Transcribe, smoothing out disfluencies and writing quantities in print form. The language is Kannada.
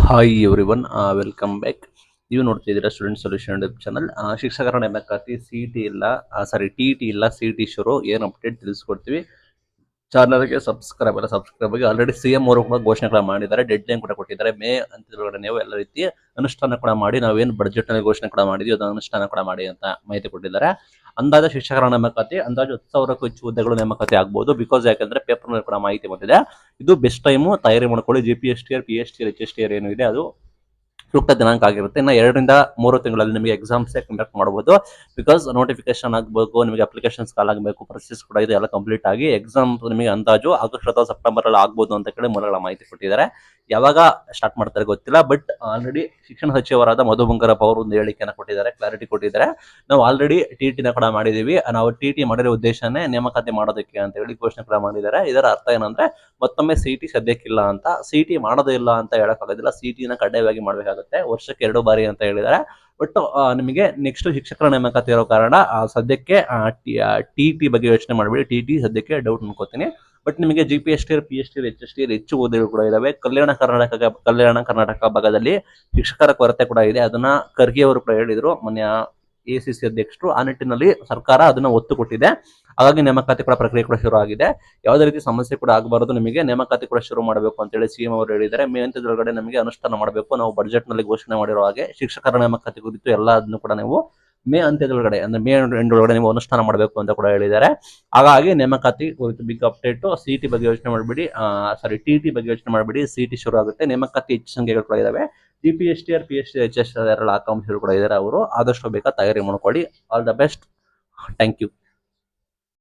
Hi everyone, welcome back. ನೀವು ನೋಡ್ತಿದ್ದೀರಾ ಸ್ಟೂಡೆಂಟ್ ಸೊಲ್ಯೂಷನ್ ಯೂಟ್ಯೂಬ್ ಚಾನಲ್. ಶಿಕ್ಷಕರ ನೇಮಕಾತಿ ಸಿ ಟಿ ಇಲ್ಲ, ಟಿ ಟಿ ಇಲ್ಲ, ಸಿ ಟಿ ಶುರು ಏನು ಅಪ್ಡೇಟ್ ತಿಳಿಸ್ಕೊಡ್ತೀವಿ. ಚಾನಲ್ಗೆ ಸಬ್ಸ್ಕ್ರೈಬ್ ಆಗಿ. ಆಲ್ರೆಡಿ ಸಿಎಂ ಅವರು ಕೂಡ ಘೋಷಣೆ ಮಾಡಿದ್ದಾರೆ, ಡೆಡ್ ಲೈನ್ ಕೂಡ ಕೊಟ್ಟಿದ್ದಾರೆ. ಮೇ ಅಂತ್ಯದೊಳಗಡೆ ನೀವು ಎಲ್ಲ ರೀತಿಯ ಅನುಷ್ಠಾನ ಕೂಡ ಮಾಡಿ, ನಾವೇನು ಬಜೆಟ್ ನಲ್ಲಿ ಘೋಷಣೆ ಕೂಡ ಮಾಡಿದ್ವಿ ಅದನ್ನು ಅನುಷ್ಠಾನ ಕೂಡ ಮಾಡಿ ಅಂತ ಮಾಹಿತಿ ಕೊಟ್ಟಿದ್ದಾರೆ. ಅಂದಾಜು ಶಿಕ್ಷಕರ ನೇಮಕಾತಿ ಅಂದಾಜು 10,000ಕ್ಕೂ ಹೆಚ್ಚು ಹುದ್ದೆಗಳು ನೇಮಕಾತಿ ಆಗ್ಬಹುದು. ಬಿಕಾಸ್ ಯಾಕಂದ್ರೆ ಪೇಪರ್ ನಲ್ಲಿ ಕೂಡ ಮಾಹಿತಿ ಬಂದಿದೆ. ಇದು ಬೆಸ್ಟ್ ಟೈಮು, ತಯಾರಿ ಮಾಡ್ಕೊಳ್ಳಿ. GPSTR, PSTR, HSTR ಏನು ಇದೆ ಅದು ಸೂಕ್ತ ದಿನಾಂಕ ಆಗಿರುತ್ತೆ. ಇನ್ನು 2-3 ತಿಂಗಳಲ್ಲಿ ನಿಮಗೆ ಎಕ್ಸಾಮ್ಸ್ ಕಂಡಕ್ಟ್ ಮಾಡಬಹುದು. ಬಿಕಾಸ್ ನೋಟಿಫಿಕೇಶನ್ ಆಗಬೇಕು, ನಿಮಗೆ ಅಪ್ಲಿಕೇಶನ್ಸ್ ಕಾಲ್ ಆಗಬೇಕು, ಪ್ರೊಸೆಸ್ ಕೂಡ ಇದೆ ಎಲ್ಲ ಕಂಪ್ಲೀಟ್ ಆಗಿ. ಎಕ್ಸಾಮ್ ನಿಮಗೆ ಅಂದಾಜು ಆಗಸ್ಟ್ ಅಥವಾ ಸೆಪ್ಟೆಂಬರ್ ಅಲ್ಲಿ ಆಗ್ಬೋದು ಅಂತ ಕೇಳಿ ಮೂಲಗಳ ಮಾಹಿತಿ ಕೊಟ್ಟಿದ್ದಾರೆ. ಯಾವಾಗ ಸ್ಟಾರ್ಟ್ ಮಾಡ್ತಾರೆ ಗೊತ್ತಿಲ್ಲ, ಬಟ್ ಆಲ್ರೆಡಿ ಶಿಕ್ಷಣ ಸಚಿವರಾದ ಮಧು ಬಂಗಾರಪ್ಪ ಅವರು ಒಂದು ಹೇಳಿಕೆಯನ್ನು ಕೊಟ್ಟಿದ್ದಾರೆ, ಕ್ಲಾರಿಟಿ ಕೊಟ್ಟಿದ್ದಾರೆ. ನಾವು ಆಲ್ರೆಡಿ ಟಿಟಿನ ಕೂಡ ಮಾಡಿದೀವಿ, ನಾವು ಟಿಟಿ ಮಾಡಿರೋ ಉದ್ದೇಶನೇ ನೇಮಕಾತಿ ಮಾಡೋದಕ್ಕೆ ಅಂತ ಹೇಳಿ ಘೋಷಣೆ ಕೂಡ ಮಾಡಿದ್ದಾರೆ. ಇದರ ಅರ್ಥ ಏನಂದ್ರೆ ಮತ್ತೊಮ್ಮೆ ಸಿಟಿ ಸದ್ಯಕ್ಕಿಲ್ಲ ಅಂತ, ಸಿಟಿ ಮಾಡೋದೇ ಇಲ್ಲ ಅಂತ ಹೇಳಕ್ಕಾಗೋದಿಲ್ಲ. ಸಿಟಿನ ಕಡ್ಡಾಯವಾಗಿ ಮಾಡಬೇಕಾಗುತ್ತೆ, ವರ್ಷಕ್ಕೆ 2 ಬಾರಿ ಅಂತ ಹೇಳಿದ್ದಾರೆ. ಬಟ್ ನಿಮಗೆ ನೆಕ್ಸ್ಟ್ ಶಿಕ್ಷಕರ ನೇಮಕಾತಿ ಇರೋ ಕಾರಣ ಸದ್ಯಕ್ಕೆ ಟಿ ಬಗ್ಗೆ ಯೋಚನೆ ಮಾಡಬೇಡಿ. ಟಿ ಸದ್ಯಕ್ಕೆ ಡೌಟ್ ಅನ್ಕೋತೀನಿ. ಬಟ್ ನಿಮಗೆ GPSTR, PSTR, HSTR ಹೆಚ್ಚು ಹುದ್ದೆಗಳು ಕೂಡ ಇದಾವೆ. ಕಲ್ಯಾಣ ಕರ್ನಾಟಕ ಭಾಗದಲ್ಲಿ ಶಿಕ್ಷಕರ ಕೊರತೆ ಕೂಡ ಇದೆ. ಅದನ್ನ ಖರ್ಗೆ ಅವರು ಕೂಡ ಹೇಳಿದ್ರು ಮೊನ್ನೆ ACC ಅಧ್ಯಕ್ಷರು. ಆ ನಿಟ್ಟಿನಲ್ಲಿ ಸರ್ಕಾರ ಅದನ್ನ ಒತ್ತು ಕೊಟ್ಟಿದೆ. ಹಾಗಾಗಿ ನೇಮಕಾತಿ ಕೂಡ ಪ್ರಕ್ರಿಯೆ ಕೂಡ ಶುರು ಆಗಿದೆ. ಯಾವುದೇ ರೀತಿ ಸಮಸ್ಯೆ ಕೂಡ ಆಗಬಾರದು, ನಿಮಗೆ ನೇಮಕಾತಿ ಕೂಡ ಶುರು ಮಾಡಬೇಕು ಅಂತ ಹೇಳಿ ಸಿಎಂ ಅವರು ಹೇಳಿದ್ದಾರೆ. ಮೇ ಅಂತ್ಯದೊಳಗಡೆ ನಮಗೆ ಅನುಷ್ಠಾನ ಮಾಡಬೇಕು. ನಾವು ಬಜೆಟ್ ನಲ್ಲಿ ಘೋಷಣೆ ಮಾಡಿರೋ ಹಾಗೆ ಶಿಕ್ಷಕರ ನೇಮಕಾತಿ ಕುರಿತು ಎಲ್ಲದನ್ನು ಕೂಡ ನೀವು ಮೇ ಅಂತ್ಯದೊಳಗಡೆ ಅಂದ್ರೆ ಮೇ ಎಂಡ್ ಒಳಗಡೆ ನೀವು ಅನುಷ್ಠಾನ ಮಾಡಬೇಕು ಅಂತ ಕೂಡ ಹೇಳಿದ್ದಾರೆ. ಹಾಗಾಗಿ ನೇಮಕಾತಿ ಕುರಿತು ಬಿಗ್ ಅಪ್ಡೇಟ್. ಸಿಟಿ ಬಗ್ಗೆ ಯೋಚನೆ ಮಾಡಬೇಡಿ, ಟಿ ಬಗ್ಗೆ ಯೋಚನೆ ಮಾಡಬೇಡಿ. ಸಿಟಿ ಶುರು ಆಗುತ್ತೆ. ನೇಮಕಾತಿ ಹೆಚ್ಚು ಸಂಖ್ಯೆಗಳು ಕೂಡ ಇದಾವೆ. GPSTR, PSTR, HSTR ಆಕಾಂಕ್ಷಿಗಳು ಕೂಡ ಇದ್ದಾರೆ. ಅವರು ಆದಷ್ಟು ಬೇಗ ತಯಾರಿ ಮಾಡ್ಕೊಳ್ಳಿ. All the best. Thank you.